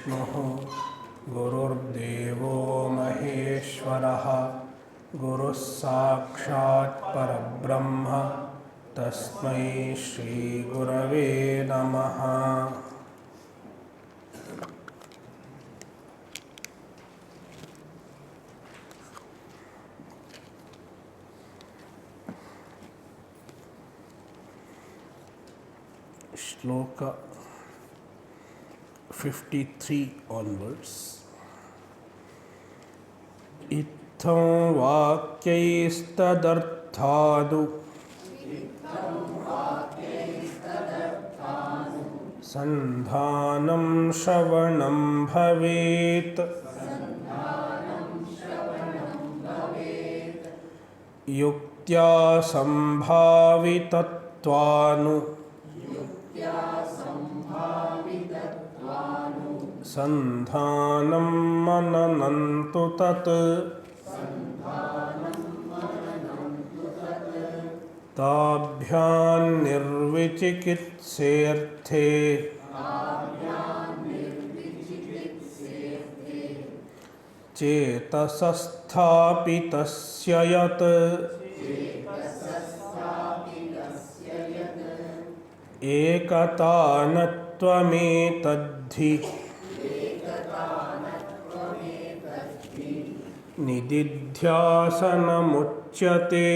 गुरुर्विष्णुः गुरुर्देवो महेश्वरः गुरुः साक्षात् परब्रह्म तस्मै श्रीगुरवे नमः। श्लोक 53 onwards. इत्थं वाक्यैस्तदर्थादु संधानं श्रवणं भवेत् युक्त्या संभावितत्वानु संधानं मननं तु तत् ताभ्यां निर्विचिकित्सेऽर्थे चेतसस्थापितस्य यत् एकतानत्वमेतद्धि निदिध्यासनमुच्यते।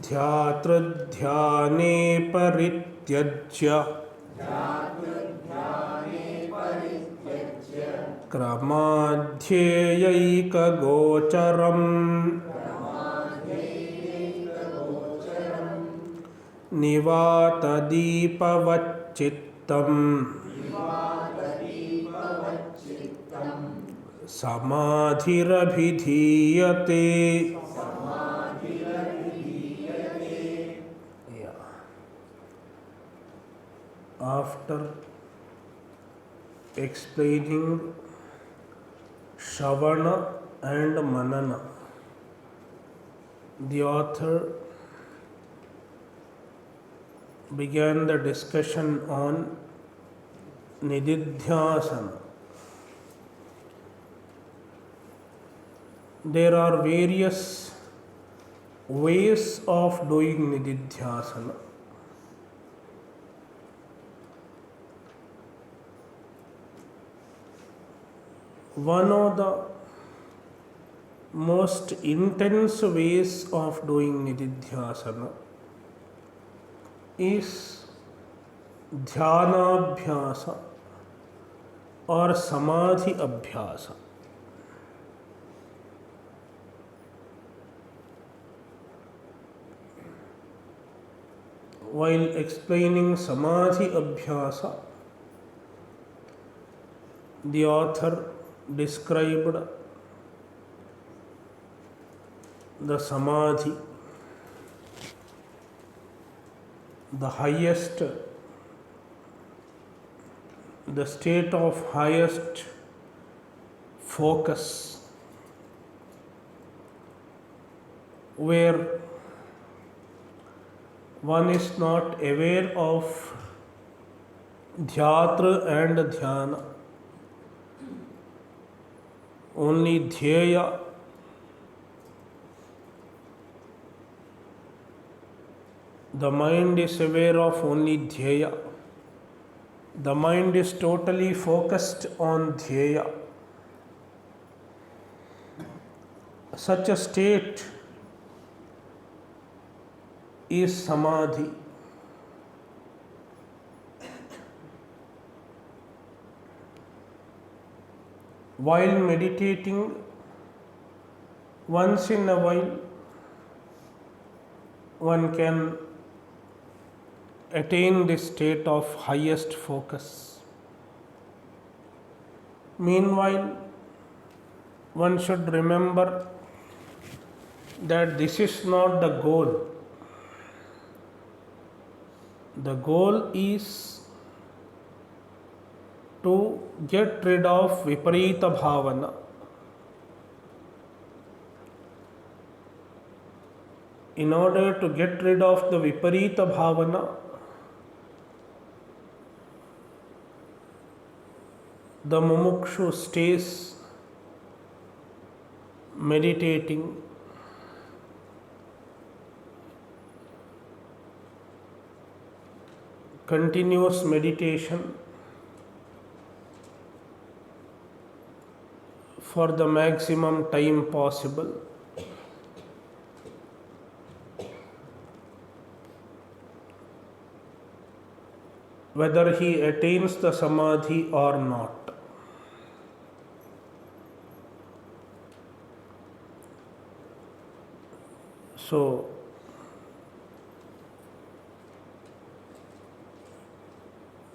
ध्यातृध्याने परित्यज्य क्रमाध्येयैकगोचरम् निवातदीपवच्चित्तम् समाधिरभिधीयते। After explaining Shravana and Manana, the author began the discussion on Nididhyasana. There are various ways of doing Nididhyasana. One of the most intense ways of doing Nididhyasana is Dhyanabhyasa or Samadhi Abhyasa. While explaining Samadhi Abhyasa, the author described the Samadhi, the highest, the state of highest focus, where one is not aware of Dhyatra and Dhyana, only Dhyaya. The mind is aware of only Dhyaya. The mind is totally focused on Dhyaya. Such a state is Samadhi. While meditating, once in a while, one can attain this state of highest focus. Meanwhile, one should remember that this is not the goal. The goal is to get rid of viparita bhavana. In order to get rid of the viparita bhavana, the mumukshu stays meditating, continuous meditation for the maximum time possible. Whether he attains the samadhi or not. So,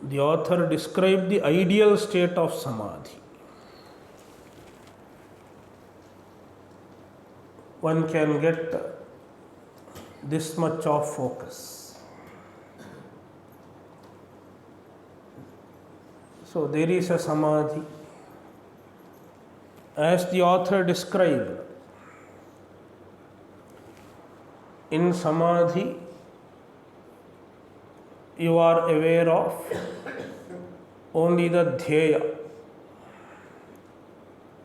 the author described the ideal state of samadhi. One can get this much of focus. So, there is a samadhi. As the author described, in samadhi, you are aware of only the dhyaya,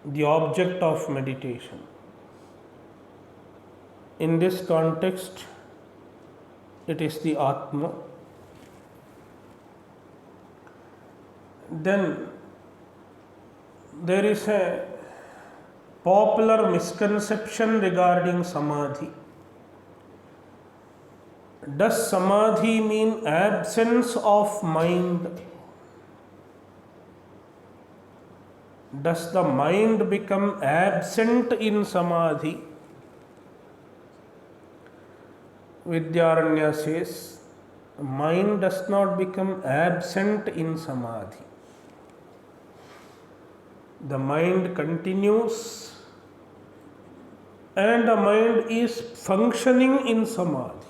the object of meditation. In this context, it is the Atma. Then there is a popular misconception regarding samadhi. Does samadhi mean absence of mind? Does the mind become absent in samadhi? Vidyaranya says, mind does not become absent in samadhi. The mind continues and the mind is functioning in samadhi.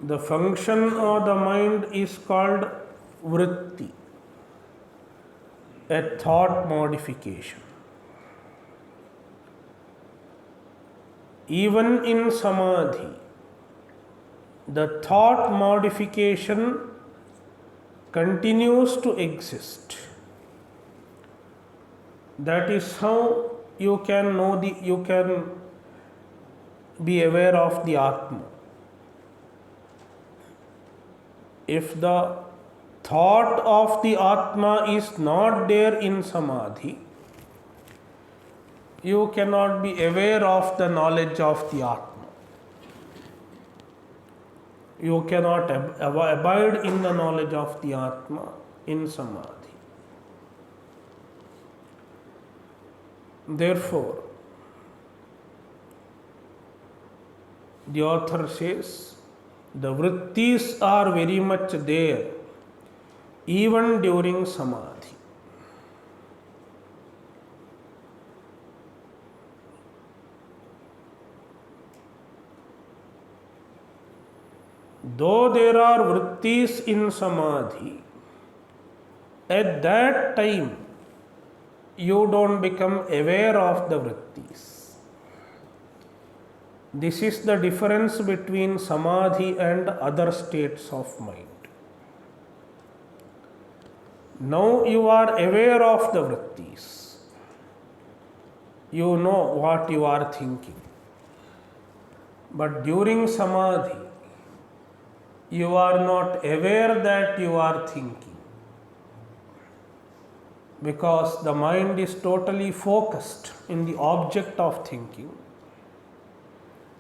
The function of the mind is called vritti, a thought modification. Even in samadhi, the thought modification continues to exist. That is how you can be aware of the Atma. If the thought of the Atma is not there in samadhi, you cannot be aware of the knowledge of the Atma. You cannot abide in the knowledge of the Atma in samadhi. Therefore, the author says, the vrittis are very much there even during samadhi. Though there are vrittis in samadhi, at that time you don't become aware of the vrittis. This is the difference between samadhi and other states of mind. Now you are aware of the vrittis. You know what you are thinking. But during samadhi, you are not aware that you are thinking. Because the mind is totally focused in the object of thinking.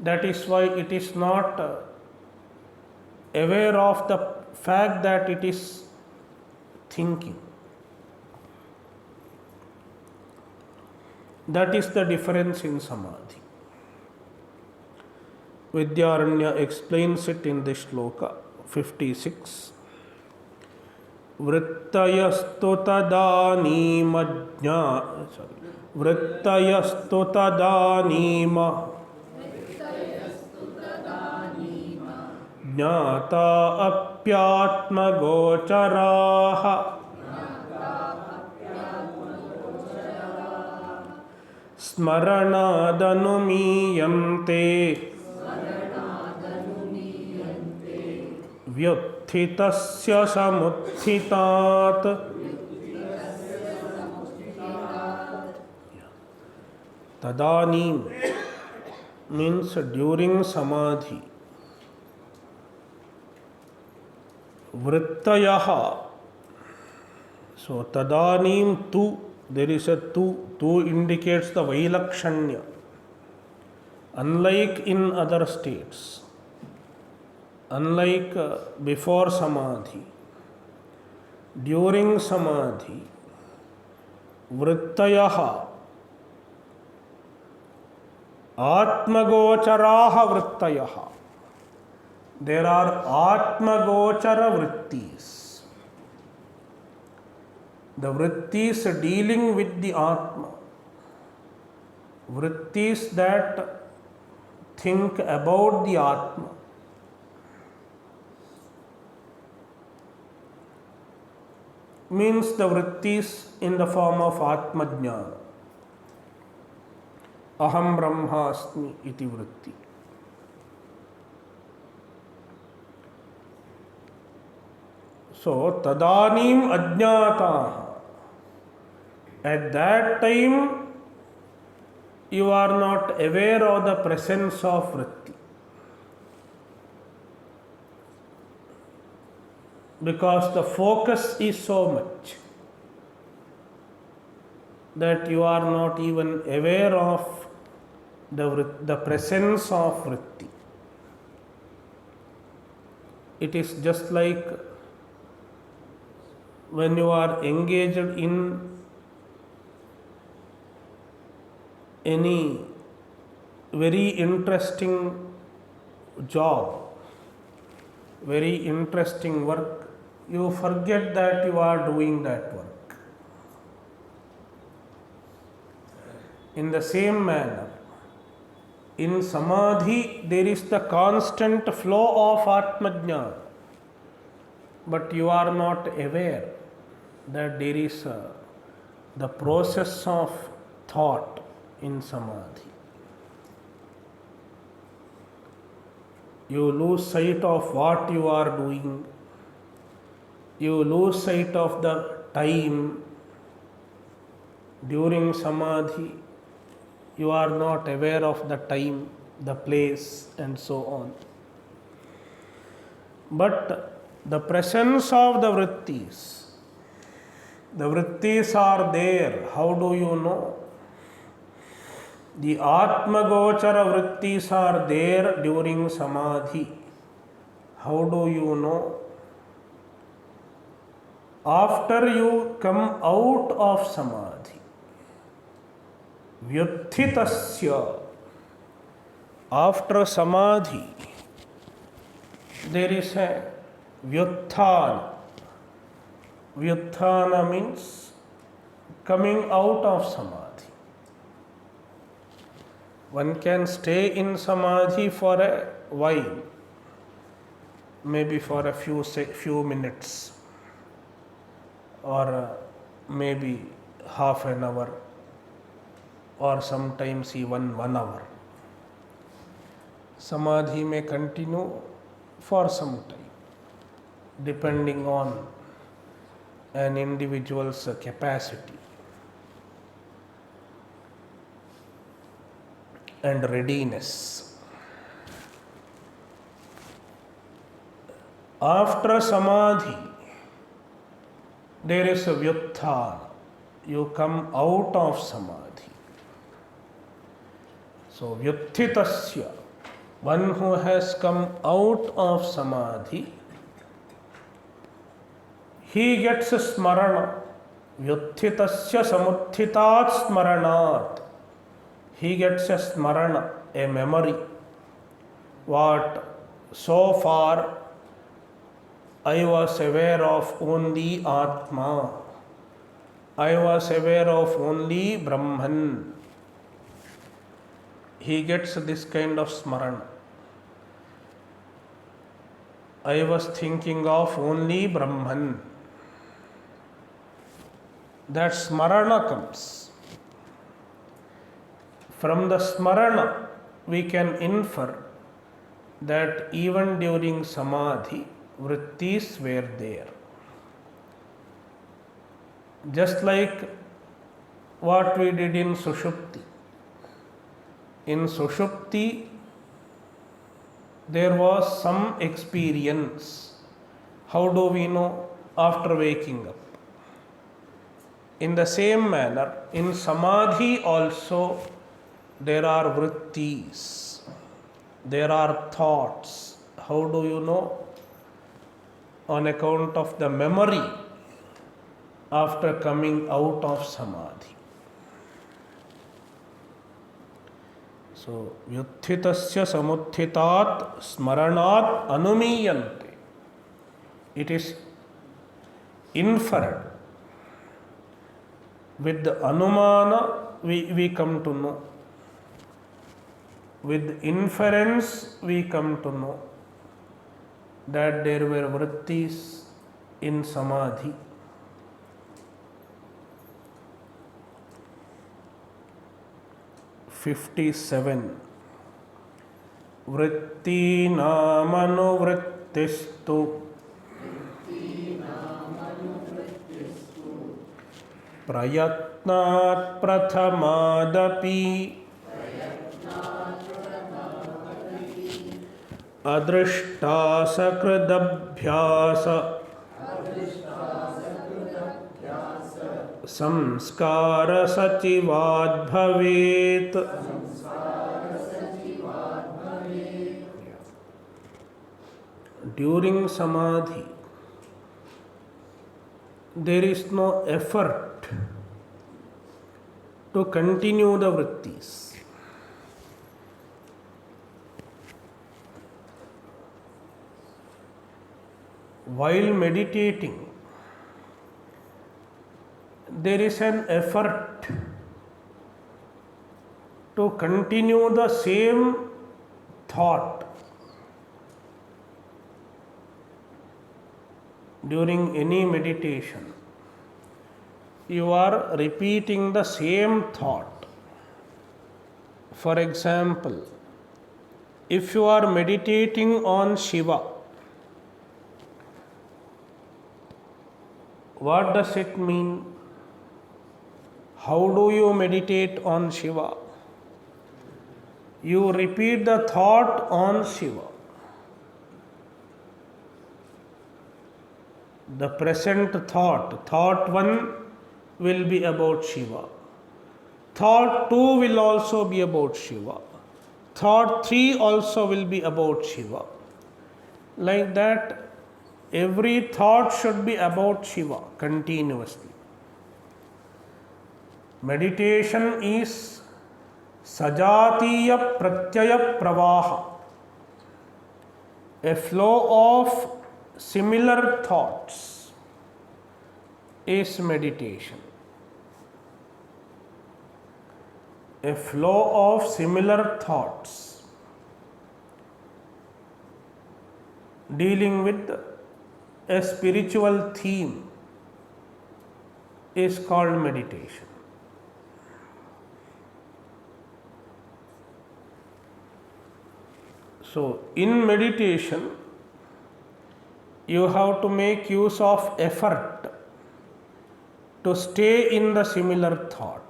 That is why it is not aware of the fact that it is thinking. That is the difference in samadhi. Vidyaranya explains it in this shloka 56. Vrittayastu tadānīma jnāta apyātma gocarāha smaranādanumīyante व्युत्थितस्य समुत्थितात् तदानीं means during samadhi vrittayaha. So tadanim tu, there is a tu indicates the vailakshanya. Unlike in other states, unlike before samadhi, during samadhi, vrittayaha, atmagocharaha vrittayaha. There are atmagochara vrittis. The vrittis dealing with the atma. Vrittis that think about the atma. Means the vrittis in the form of atma jnana. Aham brahmasmi iti vritti. So tadanim ajnataha. At that time you are not aware of the presence of vritti, because the focus is so much that you are not even aware of the presence of vritti. It is just like when you are engaged in any very interesting job, very interesting work, you forget that you are doing that work. In the same manner, in samadhi there is the constant flow of atmajnana, but you are not aware that there is the process of thought in samadhi. You lose sight of what you are doing. You lose sight of the time. During samadhi, you are not aware of the time, the place, and so on. But the presence of the vrittis are there. How do you know? The atmagochara vrittis are there during samadhi. How do you know? After you come out of samadhi, vyutthitasya, after samadhi, there is a vyutthana. Vyutthana means coming out of samadhi. One can stay in samadhi for a while, maybe for a few minutes, or maybe half an hour, or sometimes even 1 hour. Samadhi may continue for some time, depending on an individual's capacity and readiness. After samadhi, there is a vyutthana. You come out of samadhi. So vyutthitasya, one who has come out of samadhi, he gets a smarana. Vyutthitasya samuthitat smaranat. He gets a smarana, a memory. What so far I was aware of only Atma. I was aware of only Brahman. He gets this kind of smarana. I was thinking of only Brahman. That smarana comes. From the smarana, we can infer that even during samadhi, vrittis were there. Just like what we did in Sushupti. In Sushupti, there was some experience. How do we know? After waking up. In the same manner, in Samadhi also, there are vrittis, there are thoughts. How do you know? On account of the memory after coming out of Samadhi. So, vyutthitasya samutthitat smaranat anumiyante. It is inferred. With the anumana, we come to know. With inference, we come to know that there were vrittis in Samadhi. '57. Vritti namanu vrittistu prayatnat prathamadapi adrishta sakridabhyasa samskara sachivad bhavet. During Samadhi, there is no effort to continue the vrittis. While meditating, there is an effort to continue the same thought. During any meditation, you are repeating the same thought. For example, if you are meditating on Shiva, what does it mean? How do you meditate on Shiva? You repeat the thought on Shiva. The present thought 1 will be about Shiva. Thought 2 will also be about Shiva. Thought 3 also will be about Shiva. Like that, every thought should be about Shiva continuously. Meditation is sajatiya pratyaya pravaha, a flow of similar thoughts is meditation. A flow of similar thoughts dealing with a spiritual theme is called meditation. So, in meditation, you have to make use of effort to stay in the similar thought.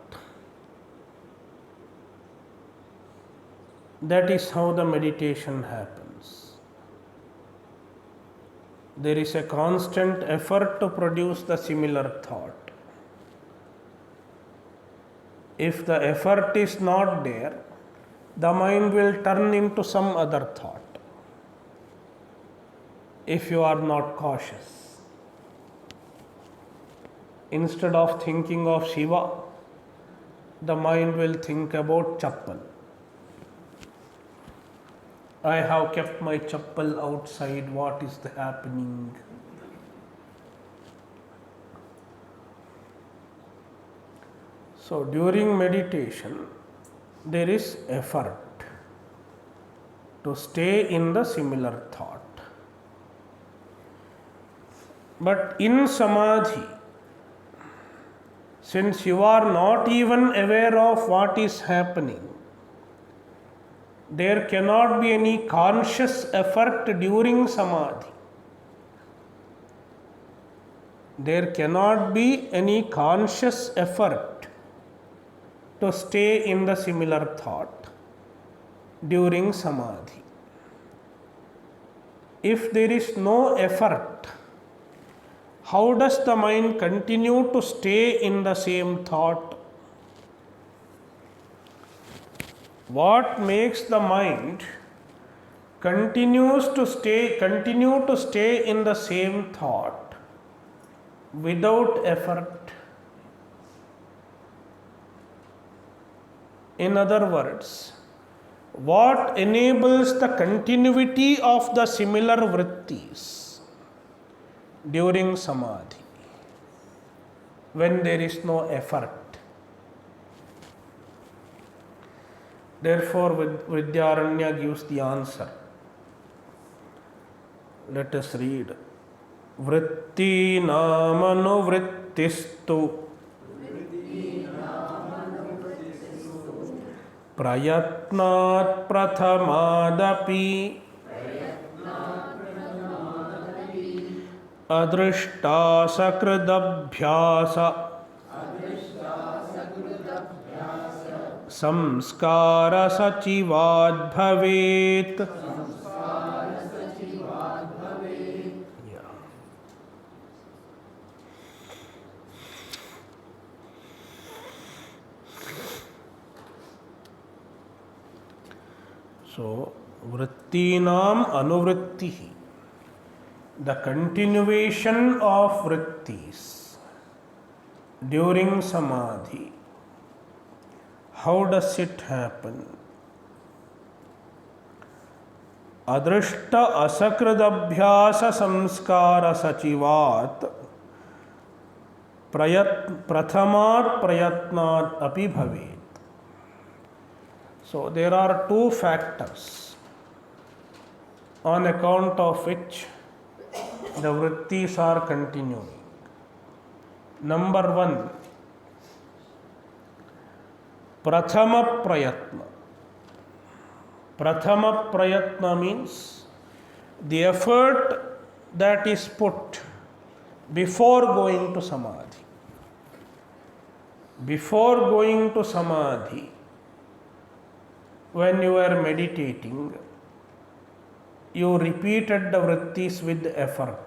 That is how the meditation happens. There is a constant effort to produce the similar thought. If the effort is not there, the mind will turn into some other thought. If you are not cautious, instead of thinking of Shiva, the mind will think about chappal. I have kept my chappal outside, what is happening? So during meditation, there is effort to stay in the similar thought. But in Samadhi, since you are not even aware of what is happening, there cannot be any conscious effort during Samadhi. There cannot be any conscious effort to stay in the similar thought during samadhi. If there is no effort, how does the mind continue to stay in the same thought? What makes the mind continue to stay in the same thought without effort? In other words, what enables the continuity of the similar vrittis during samadhi when there is no effort? Therefore, Vidyaranya gives the answer. Let us read. Vritti namanu vrittistu prayatnat prathamaadapi adrishta sakridabhyasa samskara sachivad bhavet. So, vrittinam anuvrittihi, the continuation of vrittis during samadhi. How does it happen? Adrishta asakridabhyasa samskara sachivat prathamat prayatnat api bhavet. So, there are two factors on account of which the vrittis are continuing. Number one, prathama prayatna. Prathama prayatna means the effort that is put before going to samadhi. Before going to samadhi, when you are meditating, you repeated the vrittis with effort.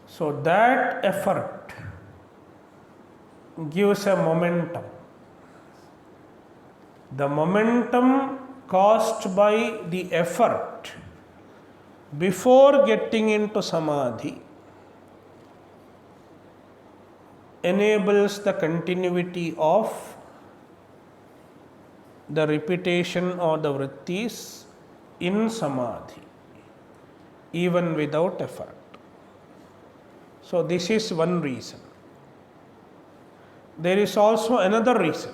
So that effort gives a momentum. The momentum caused by the effort before getting into samadhi enables the continuity of the repetition of the vrittis in samadhi, even without effort. So, this is one reason. There is also another reason.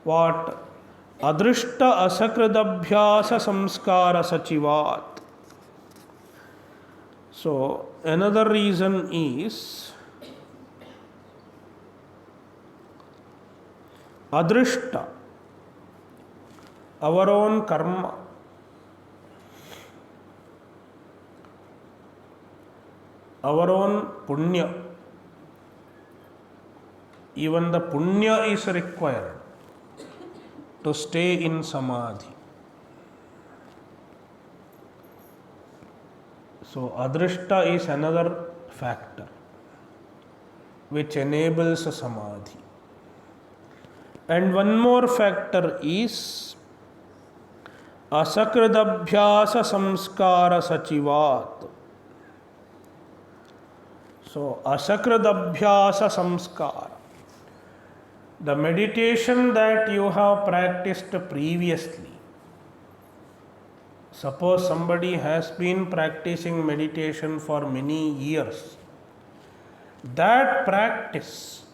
What? Adrishta asakridabhyasa samskara sachivat. So, another reason is adrishta, our own karma. Our own punya. Even the punya is required to stay in samadhi. So, adrishta is another factor which enables a samadhi. And one more factor is asakridabhyasa samskara sachivat. So, asakridabhyasa samskara, the meditation that you have practiced previously. Suppose somebody has been practicing meditation for many years. That practice,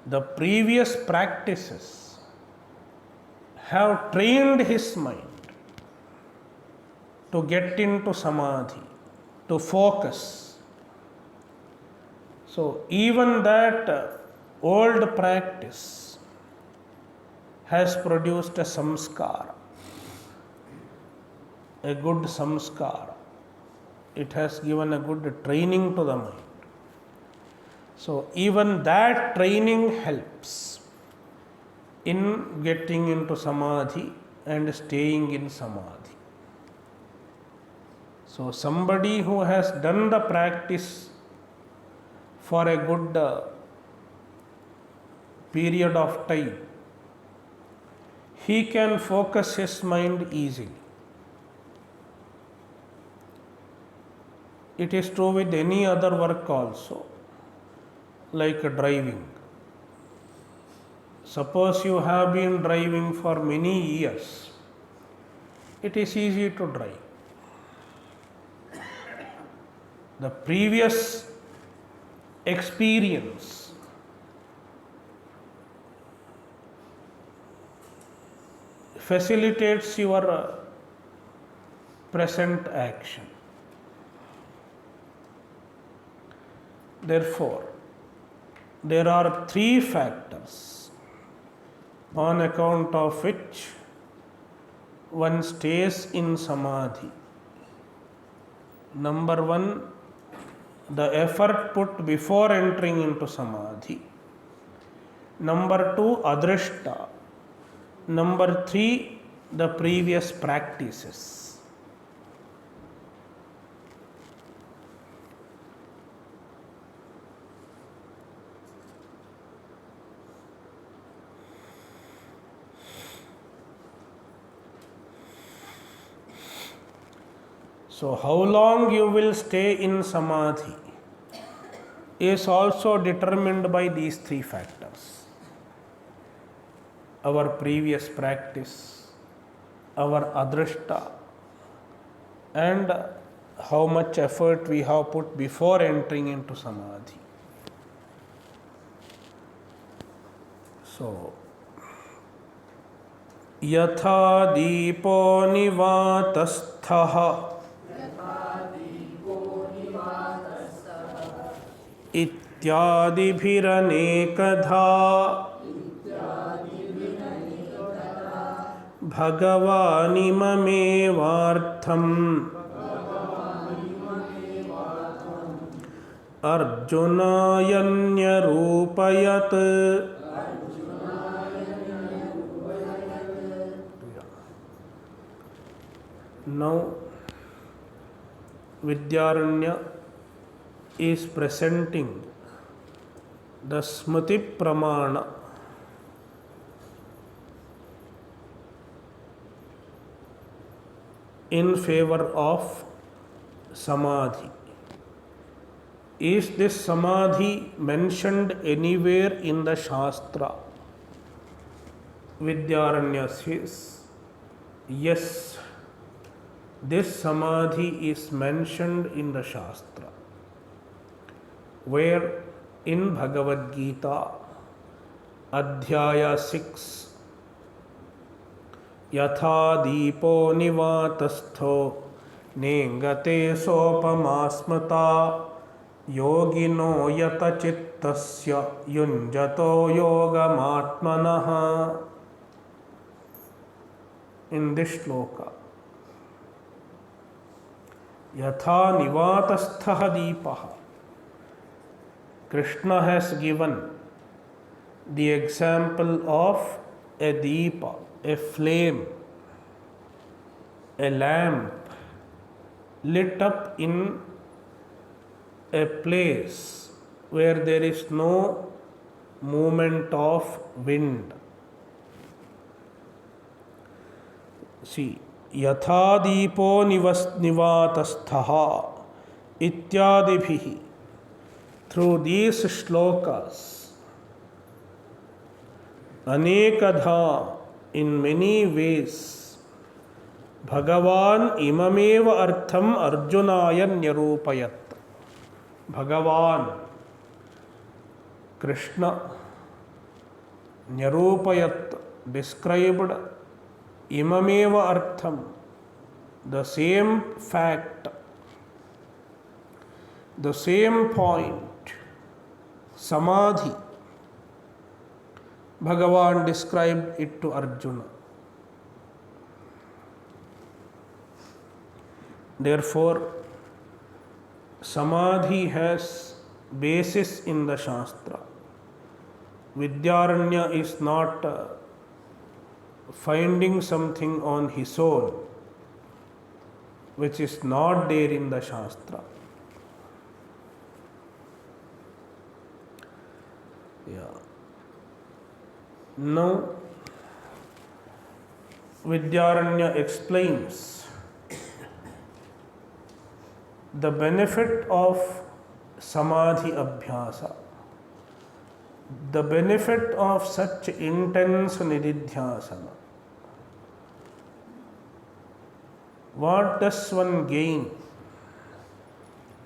the previous practices, have trained his mind to get into samadhi, to focus. So, even that old practice has produced a samskara, a good samskara. It has given a good training to the mind. So, even that training helps in getting into samadhi and staying in samadhi. So, somebody who has done the practice for a good period of time, he can focus his mind easily. It is true with any other work also, like driving. Suppose you have been driving for many years, it is easy to drive. The previous experience facilitates your present action. Therefore, there are three factors on account of which one stays in samadhi. Number one, the effort put before entering into samadhi. Number two, adrishta. Number three, the previous practices. So, how long you will stay in samadhi is also determined by these three factors: our previous practice, our adrishta, and how much effort we have put before entering into samadhi. So, yatha deepo nivatasthaha इत्यादिभिरनेकधा भगवानिममेवार्थम् अर्जुनायन्यरूपयत्. Now, Vidyaranya is presenting the Smriti Pramana in favor of samadhi. Is this samadhi mentioned anywhere in the Shastra? Vidyaranya says, yes, this samadhi is mentioned in the Shastra, where in Bhagavad Gita, Adhyaya 6, Yatha Deepo Nivatastho Nengate Sopamasmata Yogino Yata Chittasya Yunjato Yogamatmanaha. In this shloka, Yatha Nivatastha Deepaha, Krishna has given the example of a deepa, a flame, a lamp lit up in a place where there is no movement of wind. See, yatha deepo nivatasthaha ityadibhihi. Through these shlokas, anekadha, in many ways, Bhagavan imameva artham arjunaya nyarupayat. Bhagavan, Krishna, nyarupayat, described imameva artham, the same fact, the same point, samadhi. Bhagavan described it to Arjuna. Therefore, Samadhi has basis in the Shastra. Vidyaranya is not finding something on his own which is not there in the Shastra. Yeah. Now, Vidyaranya explains the benefit of Samadhi Abhyasa, the benefit of such intense Nididhyasana. What does one gain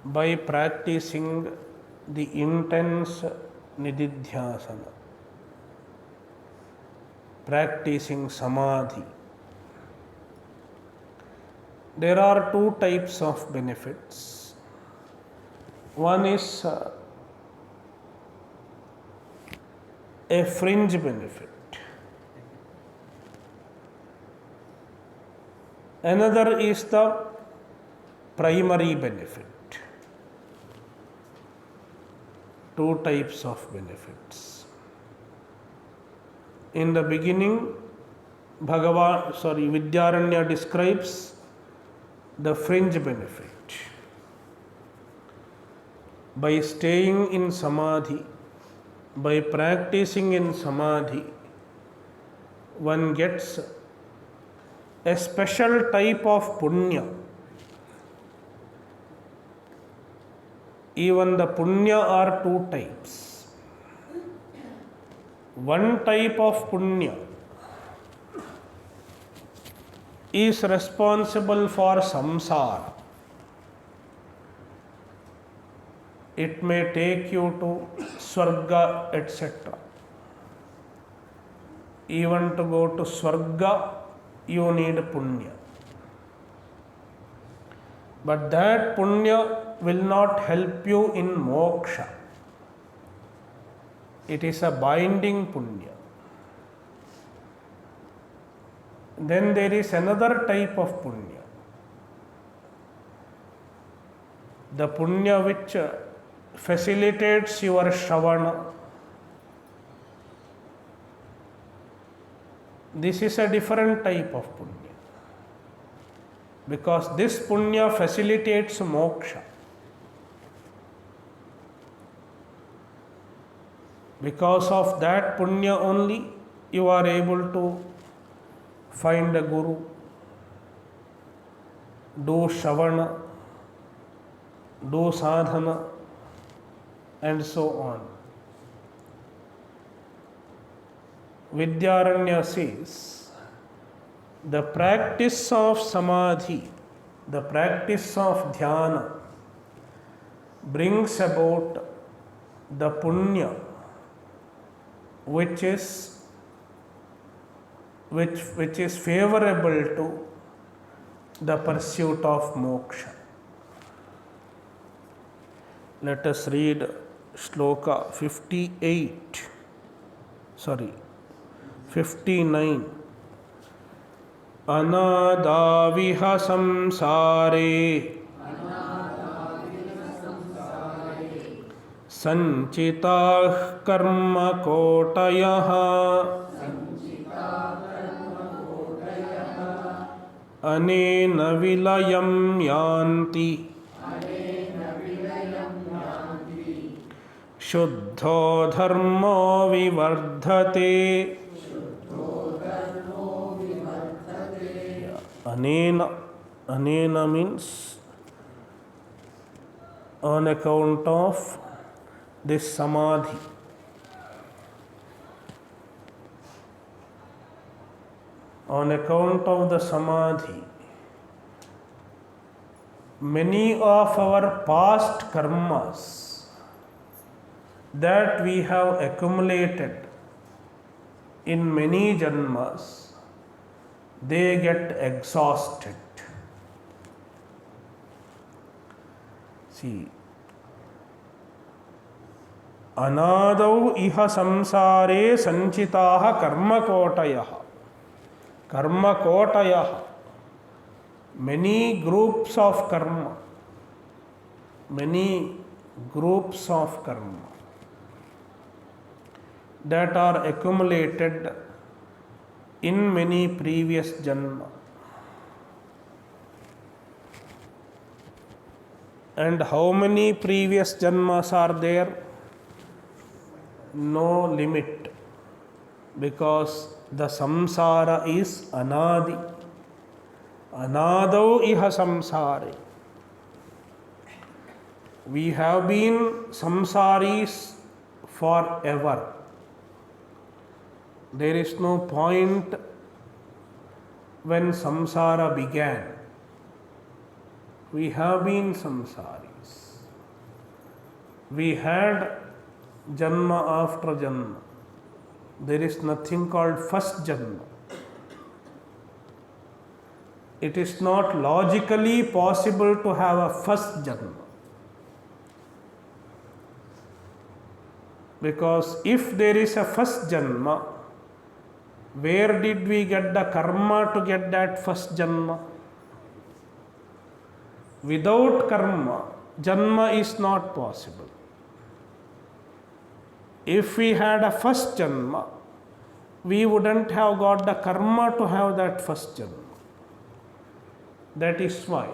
by practicing the intense Nididhyasana, practicing Samadhi? There are two types of benefits. One is a fringe benefit. Another is the primary benefit. Two types of benefits. In the beginning, Vidyaranya describes the fringe benefit. By staying in Samadhi, by practicing in Samadhi, one gets a special type of punya. Even the punya are two types. One type of punya is responsible for samsara. It may take you to Swarga, etc. Even to go to Swarga, you need punya. But that punya will not help you in moksha. It is a binding punya. Then there is another type of punya. The punya which facilitates your shravana. This is a different type of punya. Because this punya facilitates moksha. Because of that punya only you are able to find a guru, do shravana, do sadhana, and so on. Vidyaranya says, the practice of samadhi, the practice of dhyana brings about the punya which is favorable to the pursuit of moksha. Let us read shloka 59. Anadaviha samsare sanchitah karma kotayah anena vilayam yanti shuddho dharmo vivardhate. Anena means on account of this samadhi. On account of the samadhi, many of our past karmas that we have accumulated in many janmas, they get exhausted. See, anadau iha samsare sanchitaha karma kotayah. Karma kotayah. Many groups of karma many groups of karma that are accumulated in many previous janma. And how many previous janmas are there? No limit, because the samsara is anadi. Anadau iha samsare. We have been samsaris forever. There is no point when samsara began. We have been samsaris. We had janma after janma. There is nothing called first janma. It is not logically possible to have a first janma. Because if there is a first janma, where did we get the karma to get that first janma? Without karma, janma is not possible. If we had a first janma, we wouldn't have got the karma to have that first janma. That is why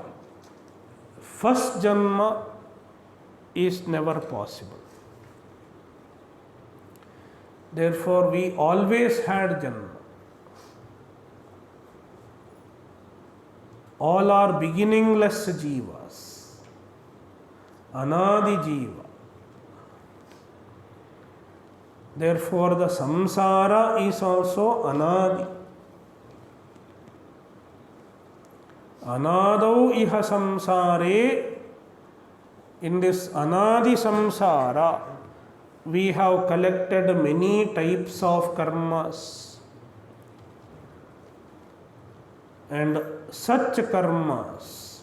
first janma is never possible. Therefore, we always had janma. All are beginningless jivas, anadi jiva. Therefore, the samsara is also anadi. Anadau iha samsare. In this anadi samsara, we have collected many types of karmas. And such karmas,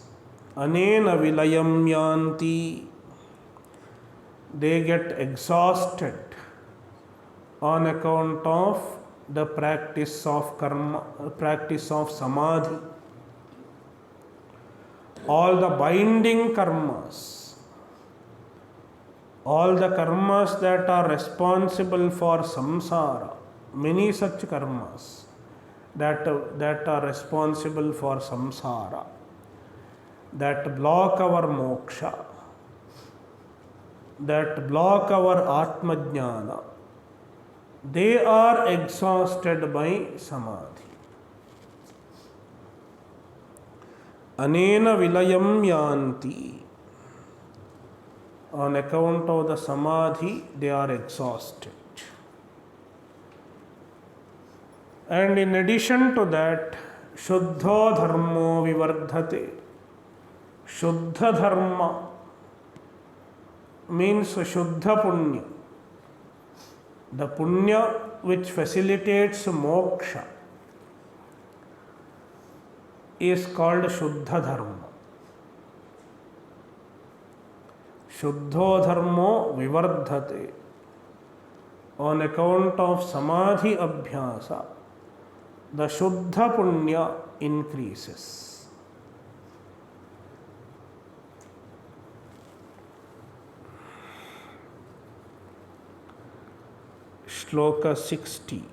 anena vilayam yanti, they get exhausted on account of the practice of karma, practice of samadhi. All the binding karmas, all the karmas that are responsible for samsara, many such karmas that are responsible for samsara, that block our moksha, that block our atmajnana, they are exhausted by samadhi. Anena vilayam yanti. On account of the samadhi, they are exhausted. And in addition to that, shuddha dharmo vivardhate. Shuddha dharma means shuddha punya. The punya which facilitates moksha is called shuddha dharma. Shuddho dharmo vivardhate. On account of samadhi abhyasa, the shuddha punya increases. Shloka 60.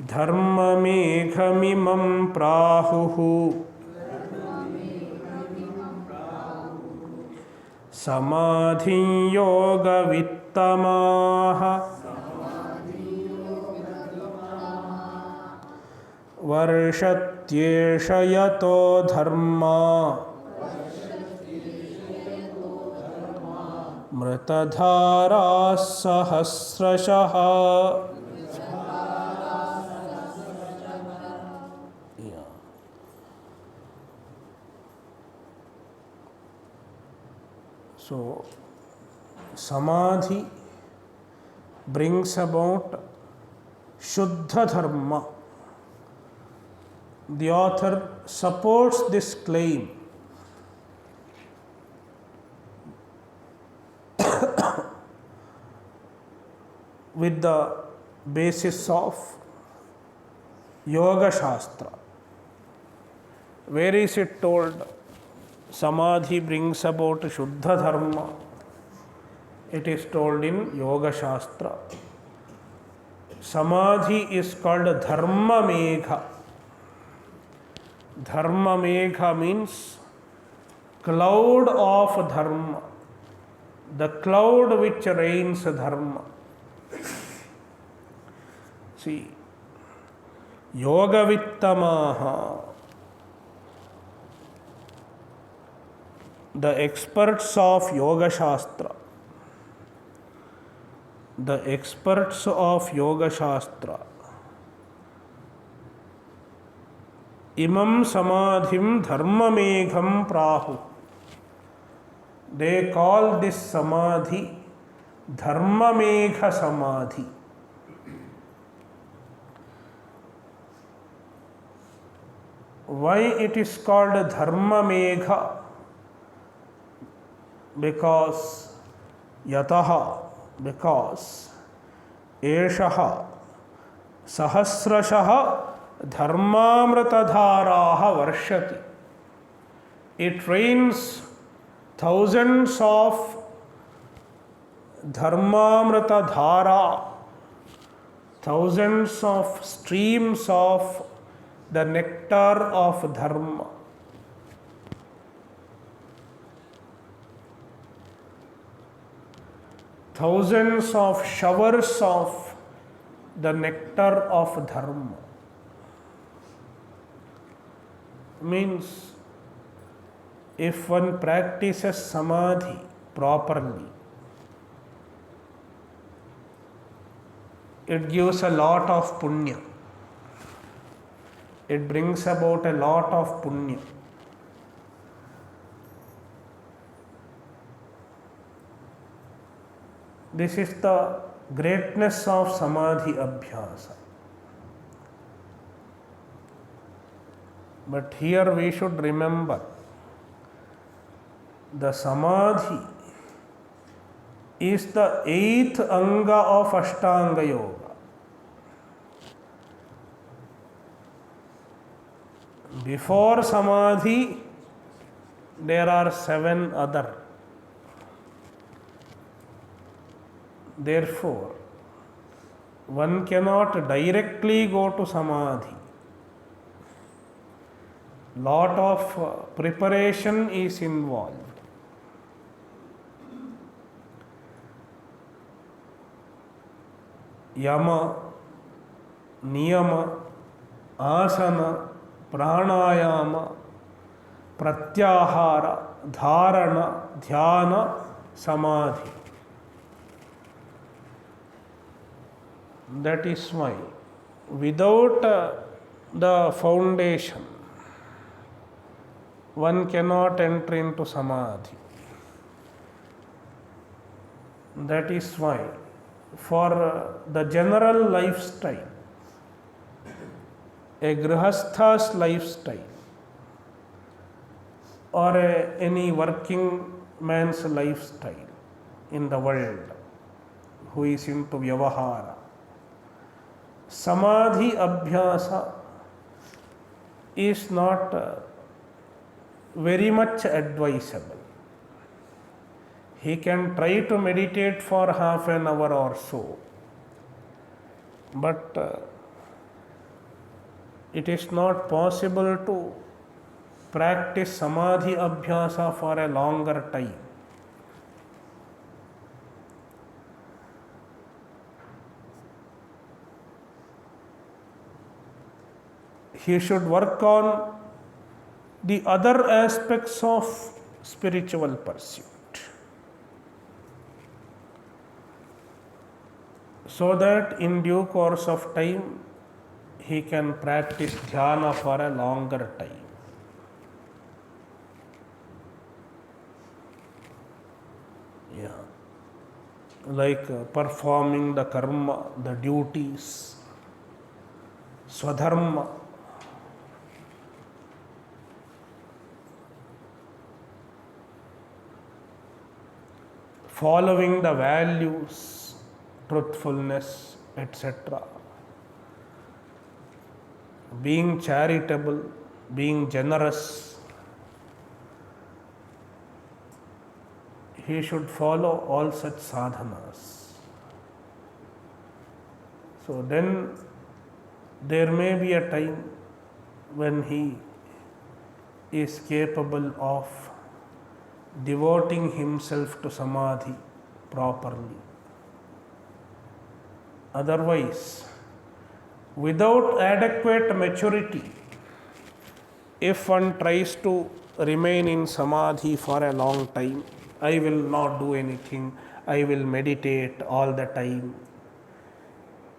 Dharma meghamimam prahuhu samadhi yoga vittamaha varshatyesha yato dharma mritadhara sahasrashaha. So, samadhi brings about shuddha dharma. The author supports this claim with the basis of Yoga Shastra. Where is it told? Samadhi brings about Shuddha Dharma. It is told in Yoga Shastra. Samadhi is called Dharma Megha. Dharma Megha means cloud of Dharma. The cloud which rains Dharma. See, Yoga Vittamaha. The experts of Yoga Shastra. The experts of Yoga Shastra. Imam Samadhim Dharma Megham Prahu. They call this Samadhi Dharma Megha Samadhi. Why it is called Dharma Megha? Because Eshaha Sahasrashaha Dharmamritadharaha Varshati. It rains thousands of Dharmamritadhara, thousands of streams of the nectar of Dharma. Thousands of showers of the nectar of Dharma. Means, if one practices Samadhi properly, it gives a lot of punya. It brings about a lot of punya. This is the greatness of Samadhi Abhyasa. But here we should remember, the Samadhi is the 8th Anga of Ashtanga Yoga. Before Samadhi, there are 7 other. Therefore, one cannot directly go to Samadhi. Lot of preparation is involved. Yama, Niyama, Asana, Pranayama, Pratyahara, Dharana, Dhyana, Samadhi. That is why, without the foundation, one cannot enter into Samadhi. That is why, for the general lifestyle, a grihastha's lifestyle, or any working man's lifestyle in the world who is into Vyavahara, Samadhi Abhyasa is not very much advisable. He can try to meditate for half an hour or so, but it is not possible to practice Samadhi Abhyasa for a longer time. He should work on the other aspects of spiritual pursuit, so that in due course of time he can practice dhyana for a longer time. Like performing the karma, the duties, swadharma. Following the values, truthfulness, etc. Being charitable, being generous, he should follow all such sadhanas. So then there may be a time when he is capable of devoting himself to samadhi properly. Otherwise, without adequate maturity, if one tries to remain in samadhi for a long time, I will not do anything, I will meditate all the time,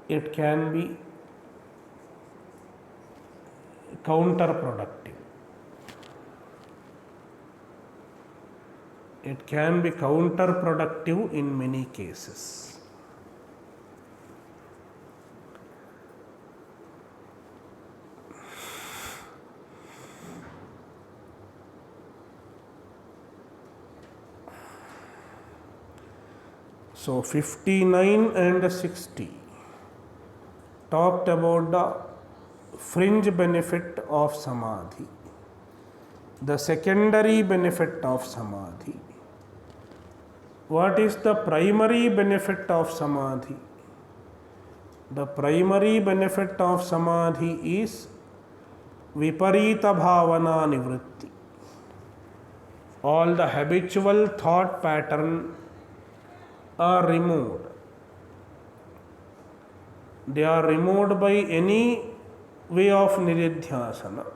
it can be counterproductive. It can be counterproductive in many cases. So 59 and 60 talked about the fringe benefit of samadhi, the secondary benefit of samadhi. What is the primary benefit of samadhi? The primary benefit of samadhi is viparita bhavana nivritti. All the habitual thought pattern are removed. They are removed by any way of nididhyasana.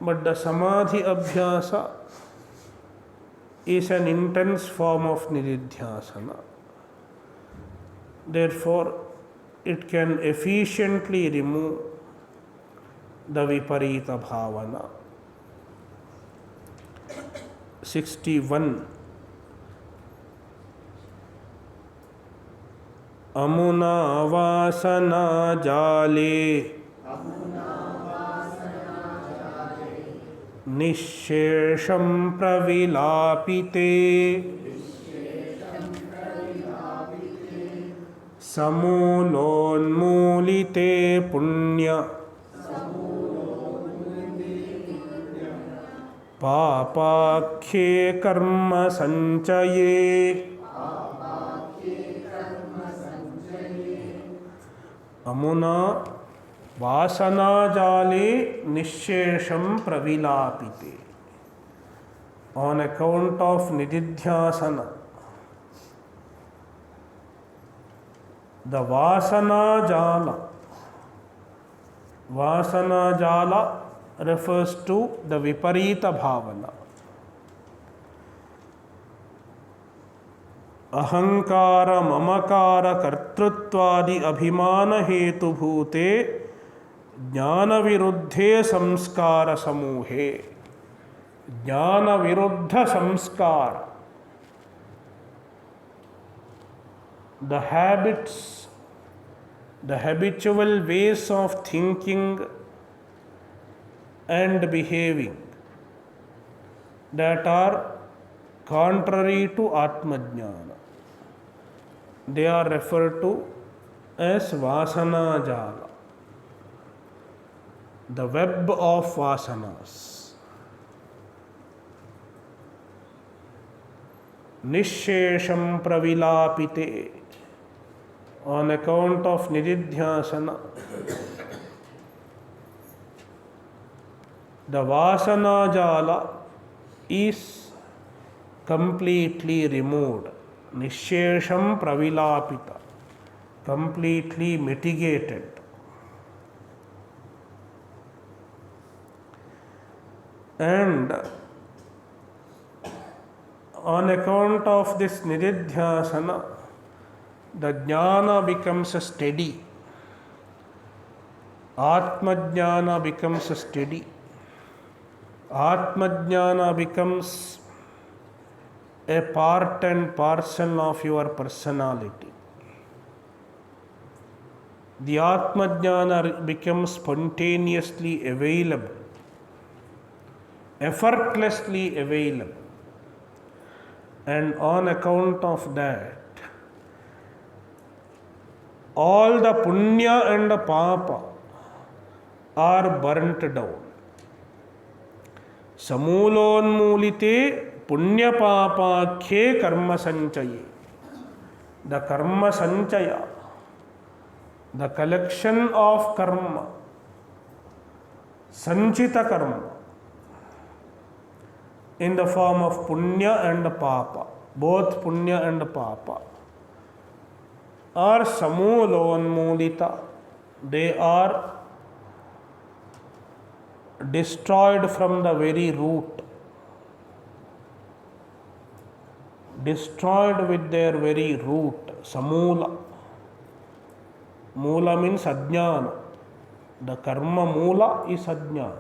But the samadhi abhyasa is an intense form of nididhyasana. Therefore, it can efficiently remove the viparita bhavana. 61. अमुना वासना जाले निःशेषं प्रविलापिते समूलोन्मूलिते पुण्य पापाख्ये कर्म संचये अमुना वासना जाले निःशेषं प्रविलापिते. On account of nididhyasana, the vasana jala refers to the viparita bhavana. अहंकार ममकार कर्तृत्वादि अभिमान हेतुभूते ज्ञान विरुद्धे संस्कार समूहे. ज्ञान विरुद्ध संस्कार, the habits, the habitual ways of thinking and behaving that are contrary to Atmajnana, they are referred to as vasana jala, the web of vasanas. Nishesham pravilapite, on account of nididhyasana, the vasana jala is completely removed. Nishesham pravilapita, completely mitigated. And on account of this nididhyasana, the jnana becomes steady. Atmajnana becomes steady. Atmajnana becomes a part and parcel of your personality. The Atmajnana becomes spontaneously available, effortlessly available. And on account of that, all the punya and the papa are burnt down. Samulonmulite punyapapakhe karma sanchaye. The karma sanchaya, the collection of karma, sanchita karma, in the form of punya and papa, both punya and papa, are samulonmudita. They are destroyed from the very root, destroyed with their very root. Samula. Mula means ajnana. The karma mula is ajnana.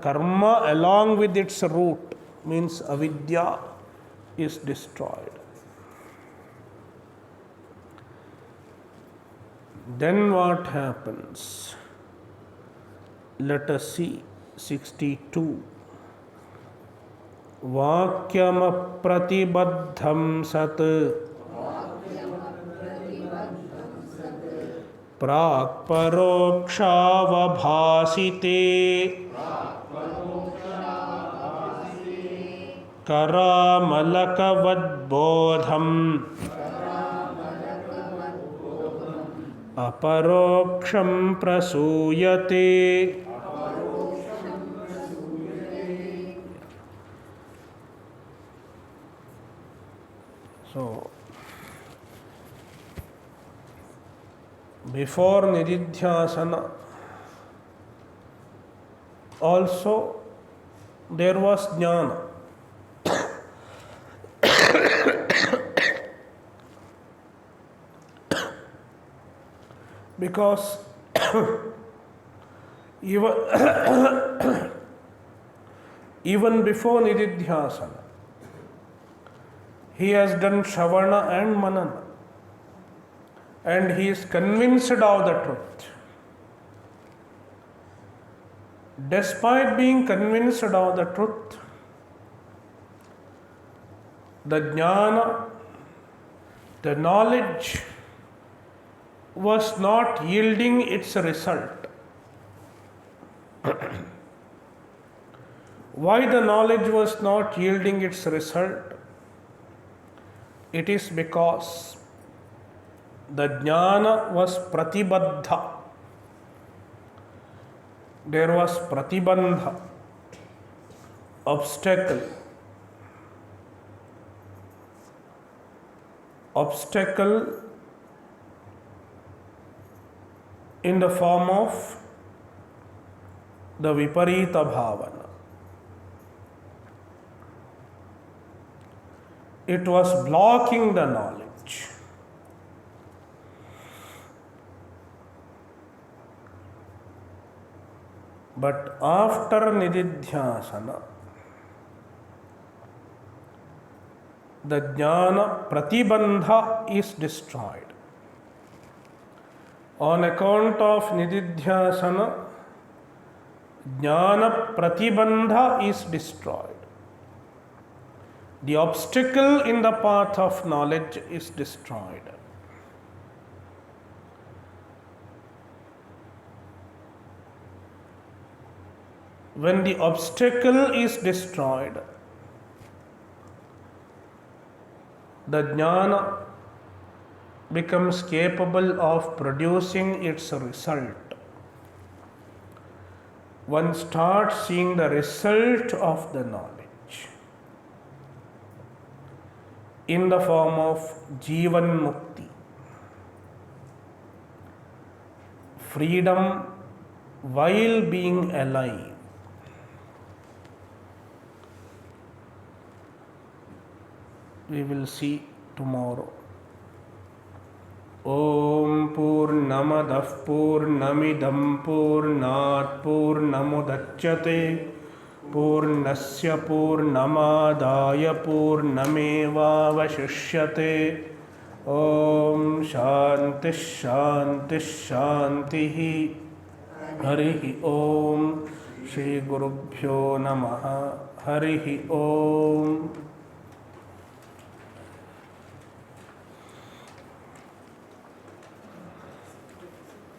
Karma along with its root means avidya is destroyed. Then what happens? Let us see 62. Vakyam pratibadham sat prak parokshavabhasite karamalakavad bodham aparoksham prasuyate. So, before nididhyasana also there was jnana. Because even before nididhyasana, he has done shravana and manana, and he is convinced of the truth. Despite being convinced of the truth, the jnana, the knowledge, was not yielding its result. Why the knowledge was not yielding its result? It is because the jnana was pratibadha. There was pratibandha, obstacle. Obstacle in the form of the viparita bhavana. It was blocking the knowledge. But after nididhyasana, the jnana pratibandha is destroyed. On account of nididhyasana, jnana pratibandha is destroyed. The obstacle in the path of knowledge is destroyed. When the obstacle is destroyed, the jnana becomes capable of producing its result. One starts seeing the result of the knowledge in the form of Jivan Mukti, freedom while being alive. We will see tomorrow. Om Purnamadah Purnamidam Purnat Purnamudachyate Purnasya Purnamadaya Purnamevavashishyate. Om Shanti Shanti Shanti. Harihi Om. Shri Gurubhyo Namaha. Harihi Om.